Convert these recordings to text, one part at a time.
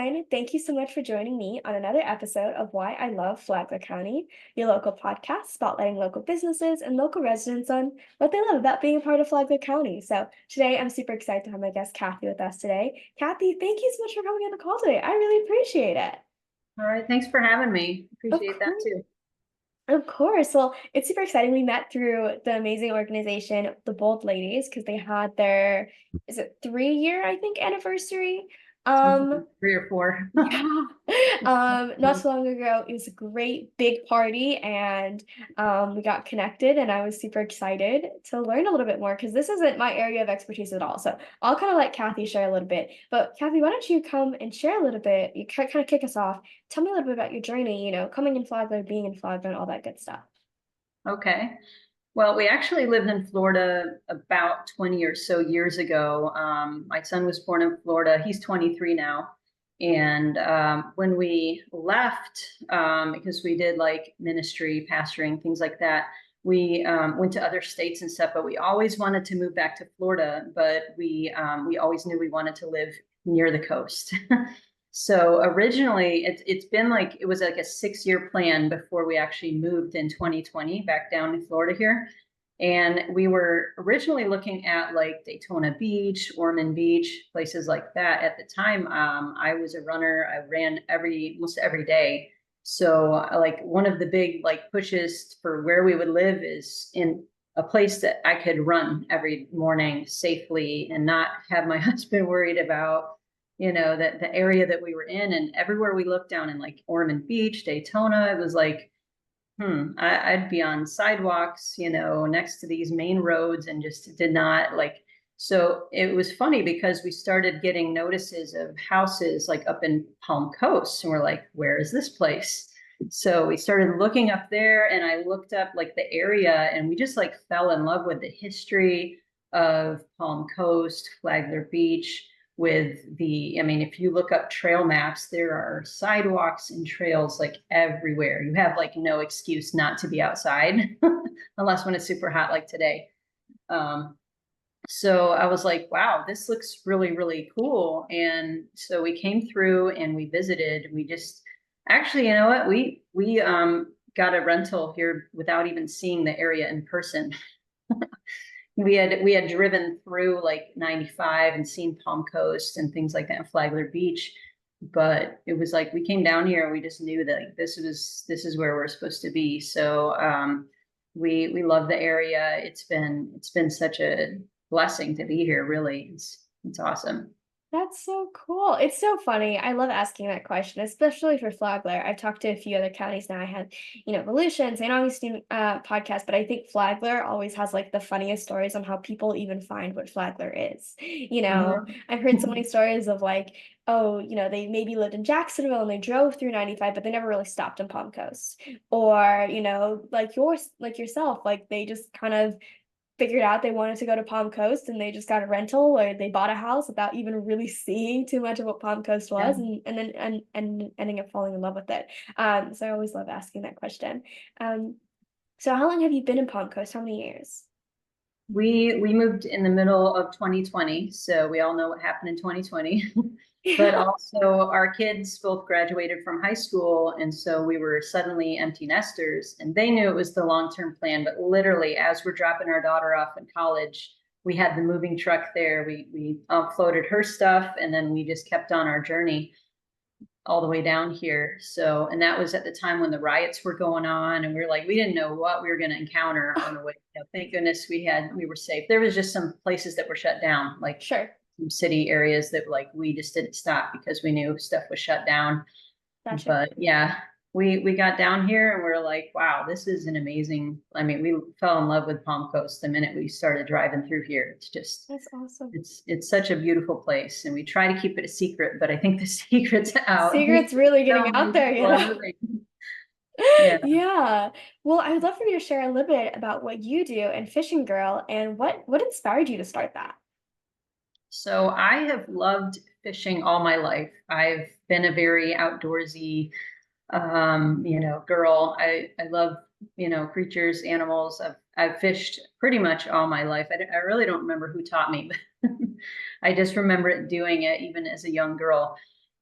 everyone. Thank you so much for joining me on another episode of Why I Love Flagler County, your local podcast spotlighting local businesses and local residents on what they love about being a part of Flagler County. So today I'm super excited to have my guest Cathy with us today. Cathy, thank you so much for coming on the call today. I really appreciate it. All right, thanks for having me. Of Appreciate that course. too. Of course. Well, it's super exciting. We met through the amazing organization, the Bold Ladies, because they had their, is it 3 year, I think, anniversary? Something Um, 3 or 4. Yeah. Not so long ago, it was a great big party and we got connected and I was super excited to learn a little bit more because this isn't my area of expertise at all. So I'll kind of let Cathy share a little bit. But Cathy, why don't you come and share a little bit? You kind of kick us off. Tell me a little bit about your journey, coming in Flagler, being in Flagler, and all that good stuff. Okay. Well, we actually lived in Florida about 20 or so years ago. My son was born in Florida. He's 23 now. And when we left, because we did like ministry, pastoring, things like that, we went to other states and stuff. But we always wanted to move back to Florida. But we always knew we wanted to live near the coast. So originally, it's been like it was like a 6 year plan before we actually moved in 2020 back down to Florida here. And we were originally looking at like Daytona Beach, Ormond Beach, places like that. At the time, I was a runner. I ran almost every day. So like one of the big like pushes for where we would live is in a place that I could run every morning safely and not have my husband worried about that the area that we were in. And everywhere we looked down in like Ormond Beach, Daytona, it was like I'd be on sidewalks, next to these main roads and just did not like. So it was funny because we started getting notices of houses like up in Palm Coast, and we're like, where is this place? So we started looking up there, and I looked up like the area, and we just like fell in love with the history of Palm Coast, Flagler Beach, I mean, if you look up trail maps, there are sidewalks and trails like everywhere. You have like no excuse not to be outside unless when it's super hot like today. Um, so I was like, wow, this looks really, really cool. And so we came through and we visited. We just actually, you know what? We got a rental here without even seeing the area in person. We had driven through like 95 and seen Palm Coast and things like that in Flagler Beach, but it was like we came down here and we just knew that like, this is where we're supposed to be. So we love the area. It's been such a blessing to be here. Really, it's awesome. That's so cool. It's so funny. I love asking that question, especially for Flagler. I've talked to a few other counties now. I had, Volusia, St. Augustine podcast, but I think Flagler always has like the funniest stories on how people even find what Flagler is. Mhm. I've heard so many stories of like, oh, they maybe lived in Jacksonville and they drove through 95, but they never really stopped in Palm Coast. Or, like yourself, like they just kind of figured out they wanted to go to Palm Coast and they just got a rental or they bought a house without even really seeing too much of what Palm Coast Yeah. was and then and ending up falling in love with it. So I always love asking that question. Um, so how long have you been in Palm Coast? How many years? We moved in the middle of 2020, so we all know what happened in 2020. But Yeah. also our kids both graduated from high school, and so we were suddenly empty nesters, and they knew it was the long-term plan. But literally, as we're dropping our daughter off in college, we had the moving truck there. We offloaded her stuff, and then we just kept on our journey all the way down here. So, and that was at the time when the riots were going on, and we were like, we didn't know what we were going to encounter on the way. Thank goodness we were safe. There was just some places that were shut down, like Sure. some city areas that like we just didn't stop because we knew stuff was shut down. Gotcha. But yeah, we got down here and we are like, wow, this is an amazing. I mean, we fell in love with Palm Coast the minute we started driving through here. It's just That's awesome. it's such a beautiful place, and we try to keep it a secret, but I think the secret's out. Secret's really So getting out many there, people you are know? moving. Yeah. Yeah. Well, I would love for you to share a little bit about what you do in Fishing Girl and what inspired you to start that. So I have loved fishing all my life. I've been a very outdoorsy, girl. I love, creatures, animals. I've fished pretty much all my life. I really don't remember who taught me, but I just remember it doing it even as a young girl.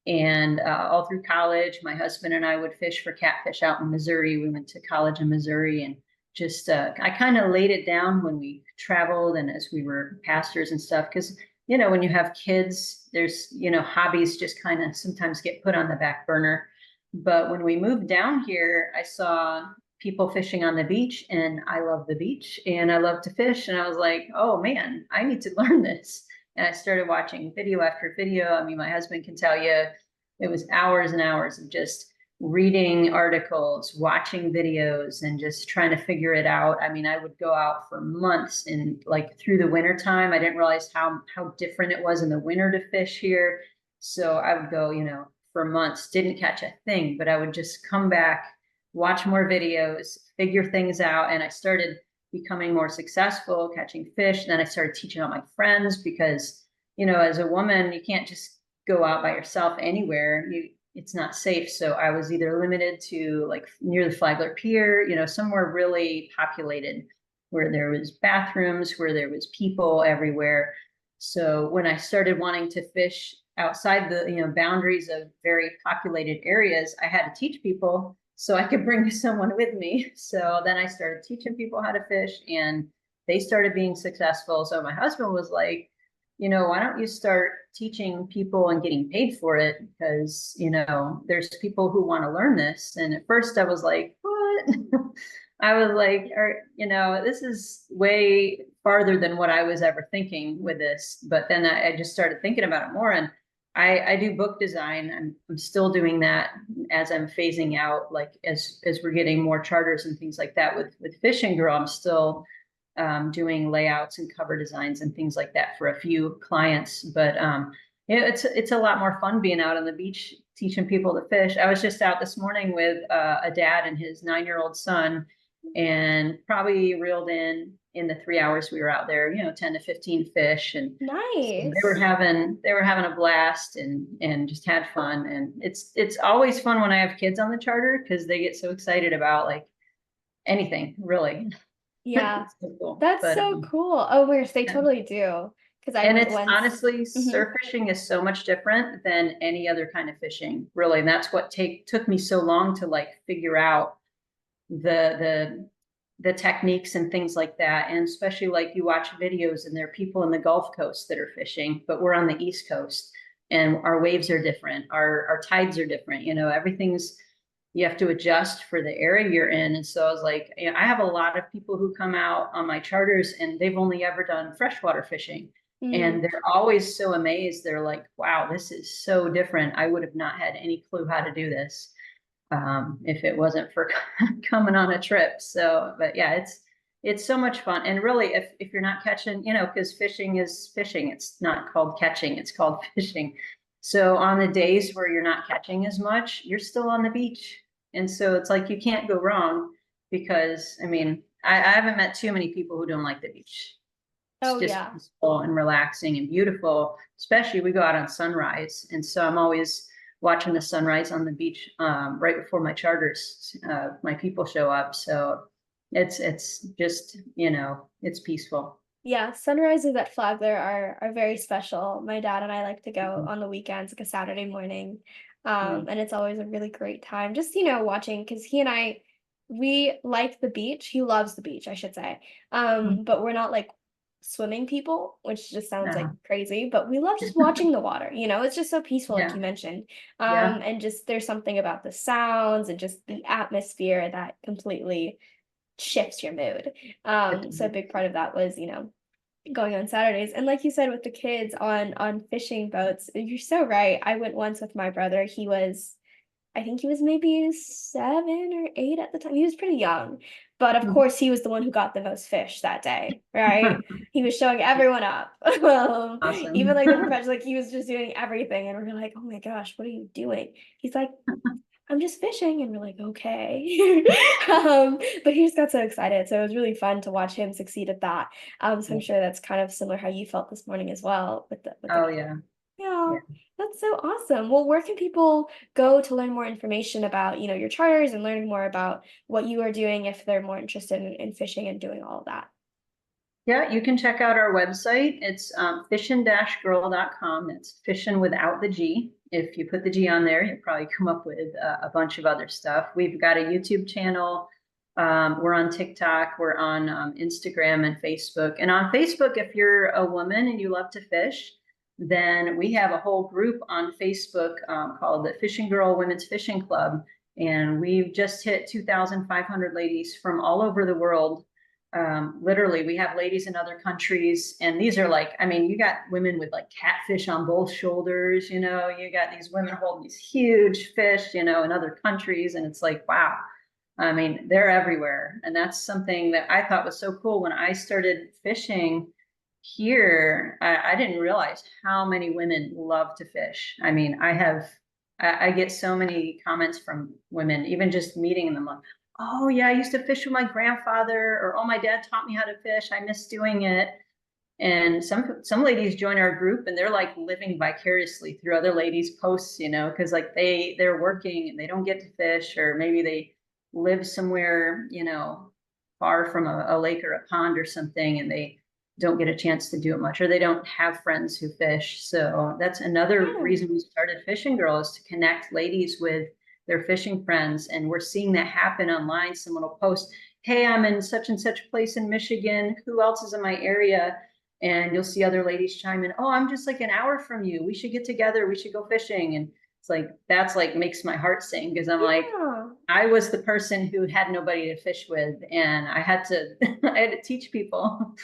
And all through college, my husband and I would fish for catfish out in Missouri. We went to college in Missouri, and just I kind of laid it down when we traveled and as we were pastors and stuff. Because, when you have kids, there's, hobbies just kind of sometimes get put on the back burner. But when we moved down here, I saw people fishing on the beach, and I love the beach and I love to fish. And I was like, oh man, I need to learn this. And I started watching video after video. I mean, my husband can tell you it was hours and hours of just reading articles, watching videos, and just trying to figure it out. I mean, I would go out for months and like through the winter time. I didn't realize how different it was in the winter to fish here. So I would go, for months, didn't catch a thing, but I would just come back, watch more videos, figure things out. And I started becoming more successful catching fish. And then I started teaching all my friends because, as a woman, you can't just go out by yourself anywhere. It's not safe. So I was either limited to like near the Flagler Pier, somewhere really populated where there was bathrooms, where there was people everywhere. So when I started wanting to fish outside the boundaries of very populated areas, I had to teach people so I could bring someone with me. So then I started teaching people how to fish, and they started being successful. So my husband was like, why don't you start teaching people and getting paid for it? Because, there's people who want to learn this. And at first I was like, what? I was like, this is way farther than what I was ever thinking with this. But then I just started thinking about it more. And I do book design. I'm still doing that as I'm phasing out, like as we're getting more charters and things like that with Fishing Girl. I'm still doing layouts and cover designs and things like that for a few clients. But it's a lot more fun being out on the beach teaching people to fish. I was just out this morning with a dad and his 9-year-old son, and probably reeled in the 3 hours we were out there, 10 to 15 fish. And so Nice. they were having a blast and just had fun. And it's always fun when I have kids on the charter because they get so excited about like anything really. Yeah, It's so cool. that's But so cool. Oh my gosh, they yeah. totally do. Because I And went it's once. honestly, Mhm. surf fishing is so much different than any other kind of fishing, really. And that's what took me so long to like figure out the the techniques and things like that. And especially like you watch videos and there are people in the Gulf Coast that are fishing, but we're on the East Coast and our waves are different, our tides are different, everything's, you have to adjust for the area you're in. And so I was like, I have a lot of people who come out on my charters and they've only ever done freshwater fishing. And Mm. they're always so amazed. They're like, wow, this is so different. I would have not had any clue how to do this if it wasn't for coming on a trip. So, but yeah, it's so much fun. And really, if you're not catching, because fishing is fishing, it's not called catching, it's called fishing. So on the days where you're not catching as much, you're still on the beach. And so it's like you can't go wrong because I mean, I haven't met too many people who don't like the beach. It's Oh just yeah. peaceful and relaxing and beautiful. Especially we go out on sunrise, and so I'm always watching the sunrise on the beach right before my charters. My people show up, so it's just it's peaceful. Yeah, sunrises at Flagler are very special. My dad and I like to go Mhm. on the weekends, like a Saturday morning. Yeah. And it's always a really great time. Just, watching because he and I we like the beach. He loves the beach, I should say. But we're not like swimming people, which just sounds like Uh, crazy, but we love just watching the water. It's just so peaceful, like yeah, you mentioned. yeah, And just there's something about the sounds and just the atmosphere that completely shifts your mood. So a big part of that was, going on Saturdays. And like you said with the kids on fishing boats, you're so right. I went once with my brother. I think he was maybe 7 or 8 at the time. He was pretty young. But of course he was the one who got the most fish that day, right? He was showing everyone up. Even awesome. like the professionals, like he was just doing everything. And we're like, oh my gosh, what are you doing? He's like, I'm just fishing. And we're like, okay. But he just got so excited. So it was really fun to watch him succeed at that. So I'm sure that's kind of similar how you felt this morning as well with the Oh kids. yeah, Yeah, yeah. that's so awesome. Well, where can people go to learn more information about, your charters and learning more about what you are doing if they're more interested in fishing and doing all of that? Yeah, you can check out our website. It's fishin-girl.com. That's fishin without the G. If you put the G on there, you'll probably come up with a bunch of other stuff. We've got a YouTube channel. We're on TikTok, we're on Instagram and Facebook. And on Facebook, if you're a woman and you love to fish, then we have a whole group on Facebook called the Fishing Girl Women's Fishing Club. And we've just hit 2,500 ladies from all over the world. Literally, we have ladies in other countries, and these are like, I mean, you got women with like catfish on both shoulders, you know, you got these women holding these huge fish, you know, in other countries, and it's like, wow. I mean, they're everywhere. And that's something that I thought was so cool when I started fishing here. I didn't realize how many women love to fish. I mean, I get so many comments from women, even just meeting them, like, oh yeah, I used to fish with my grandfather, or oh, my dad taught me how to fish. I miss doing it. And some ladies join our group and they're like living vicariously through other ladies' posts, you know, because like they're working and they don't get to fish, or maybe they live somewhere, you know, far from a lake or a pond or something, and they don't get a chance to do it much, or they don't have friends who fish. So that's another Yeah. reason we started Fishing Girl, is to connect ladies with their fishing friends. And we're seeing that happen online. Someone will post, hey, I'm in such and such place in Michigan. Who else is in my area? And you'll see other ladies chime in, oh, I'm just like an hour from you. We should get together. We should go fishing. And it's like, that's like makes my heart sing, because I'm like, Yeah. I was the person who had nobody to fish with, and I had to I had to teach people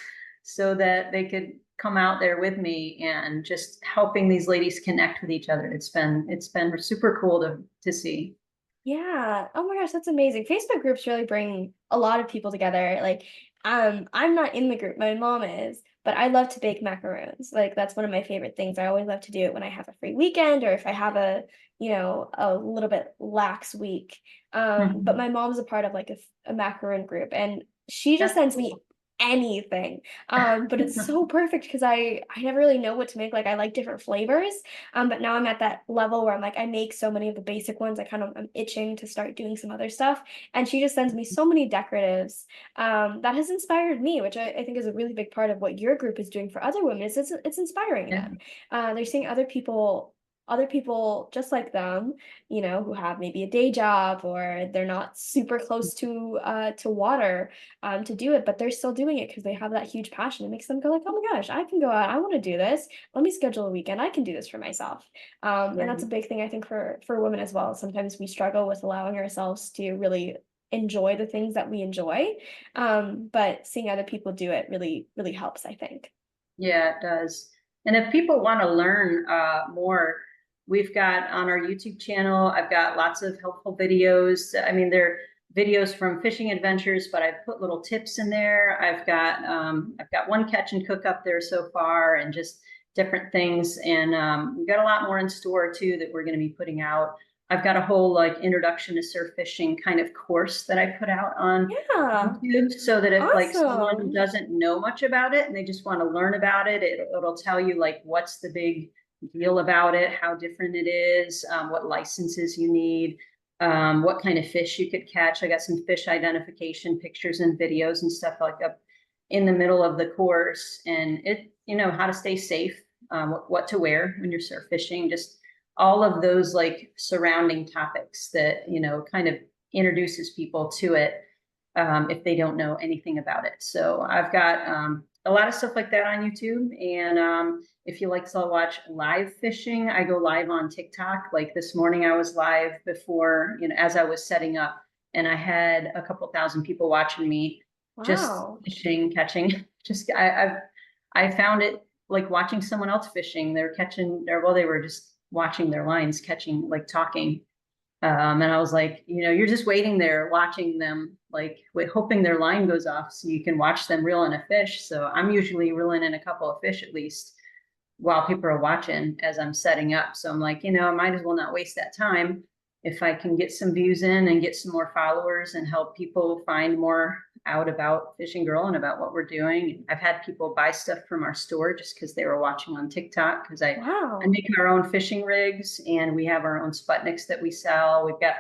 so that they could come out there with me, and just helping these ladies connect with each other. It's been super cool to see. Yeah. Oh my gosh, that's amazing. Facebook groups really bring a lot of people together. Like, I'm not in the group, my mom is, but I love to bake macaroons. Like, that's one of my favorite things. I always love to do it when I have a free weekend, or if I have a, a little bit lax week. But Mhm. my mom's a part of like a macaroon group, and she just That's sends me cool. anything. But it's so perfect because I never really know what to make. Like, I like different flavors. But now I'm at that level where I'm like, I make so many of the basic ones. I'm itching to start doing some other stuff. And she just sends me so many decoratives that has inspired me, which I think is a really big part of what your group is doing for other women. Is it's inspiring Yeah. them. They're seeing other people just like them, who have maybe a day job, or they're not super close to water to do it, but they're still doing it because they have that huge passion. It makes them go like, oh my gosh, I can go out. I want to do this. Let me schedule a weekend. I can do this for myself. And Yeah. that's a big thing, I think, for women as well. Sometimes we struggle with allowing ourselves to really enjoy the things that we enjoy. But seeing other people do it really, really helps, I think. Yeah, it does. And if people want to learn more, we've got on our YouTube channel, I've got lots of helpful videos. I mean, they're videos from fishing adventures, but I've put little tips in there. I've got one catch and cook up there so far, and just different things. And we've got a lot more in store too that we're going to be putting out. I've got a whole like introduction to surf fishing kind of course that I put out on Yeah, YouTube, so that if like someone awesome. doesn't know much about it and they just want to learn about it, it'll tell you like what's the big deal about it, how different it is, what licenses you need, what kind of fish you could catch. I got some fish identification pictures and videos and stuff like up in the middle of the course, and how to stay safe, what to wear when you're surf fishing, just all of those like surrounding topics that kind of introduces people to it if they don't know anything about it. So I've got a lot of stuff like that on YouTube. And if you like to watch live fishing, I go live on TikTok. Like this morning, I was live before, as I was setting up, and I had a couple thousand people watching me just Wow. fishing, catching. Just I found it like watching someone else fishing. They're catching, well, they were just watching their lines, catching, like talking, and I was like, you're just waiting there watching them, like hoping their line goes off so you can watch them reel in a fish. So I'm usually reeling in a couple of fish at least while people are watching as I'm setting up. So I'm like, I might as well not waste that time. If I can get some views in and get some more followers and help people find more out about Fishing Girl and about what we're doing. I've had people buy stuff from our store just because they were watching on TikTok, because I Wow. make our own fishing rigs, and we have our own Sputniks that we sell. We've got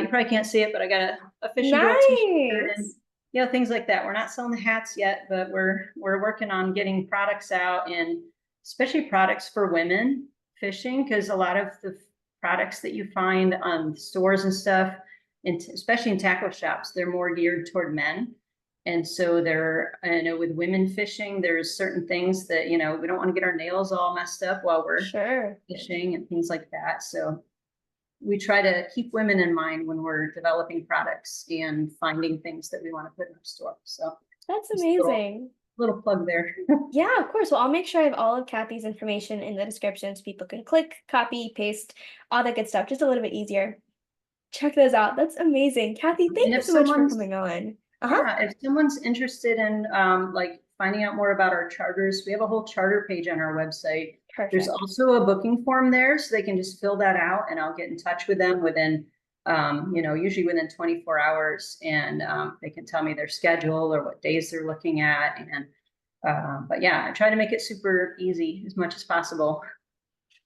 you probably can't see it, but I got a Fishing Girl t-shirt and Nice. things like that. We're not selling the hats yet, but we're working on getting products out, and especially products for women fishing because a lot of the products that you find on stores and stuff, and especially in tackle shops, they're more geared toward men. And so there, I know with women fishing, there's certain things that, you know, we don't want to get our nails all messed up while we're Sure. fishing and things like that. So we try to keep women in mind when we're developing products and finding things that we want to put in our store. So That's just a amazing. little plug there. Yeah, of course. Well, I'll make sure I have all of Kathy's information in the description so people can click, copy, paste, all that good stuff, just a little bit easier. Check those out. That's amazing. Kathy, And thank you if so much for someone's coming on. Uh-huh. Yeah, if someone's interested in like finding out more about our charters, we have a whole charter page on our website. There's Perfect. also a booking form there, so they can just fill that out and I'll get in touch with them within, you know, usually within 24 hours, and they can tell me their schedule or what days they're looking at. And but yeah, I try to make it super easy as much as possible.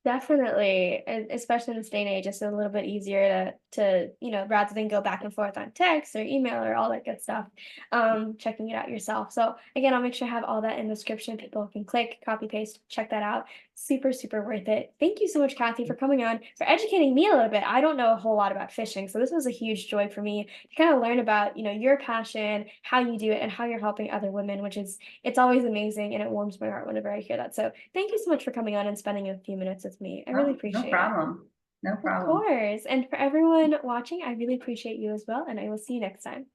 Definitely, and especially in this day and age, it's a little bit easier to rather than go back and forth on text or email or all that good stuff, checking it out yourself. So again, I'll make sure I have all that in the description. People can click, copy, paste, check that out. Super, super worth it. Thank you so much, Kathy, for coming on, for educating me a little bit. I don't know a whole lot about fishing, so this was a huge joy for me to kind of learn about, your passion, how you do it, and how you're helping other women, which is it's always amazing and it warms my heart whenever I hear that. So thank you so much for coming on and spending a few minutes with me. I really Oh, no appreciate it. problem. No Of problem. course. And for everyone watching, I really appreciate you as well. And I will see you next time.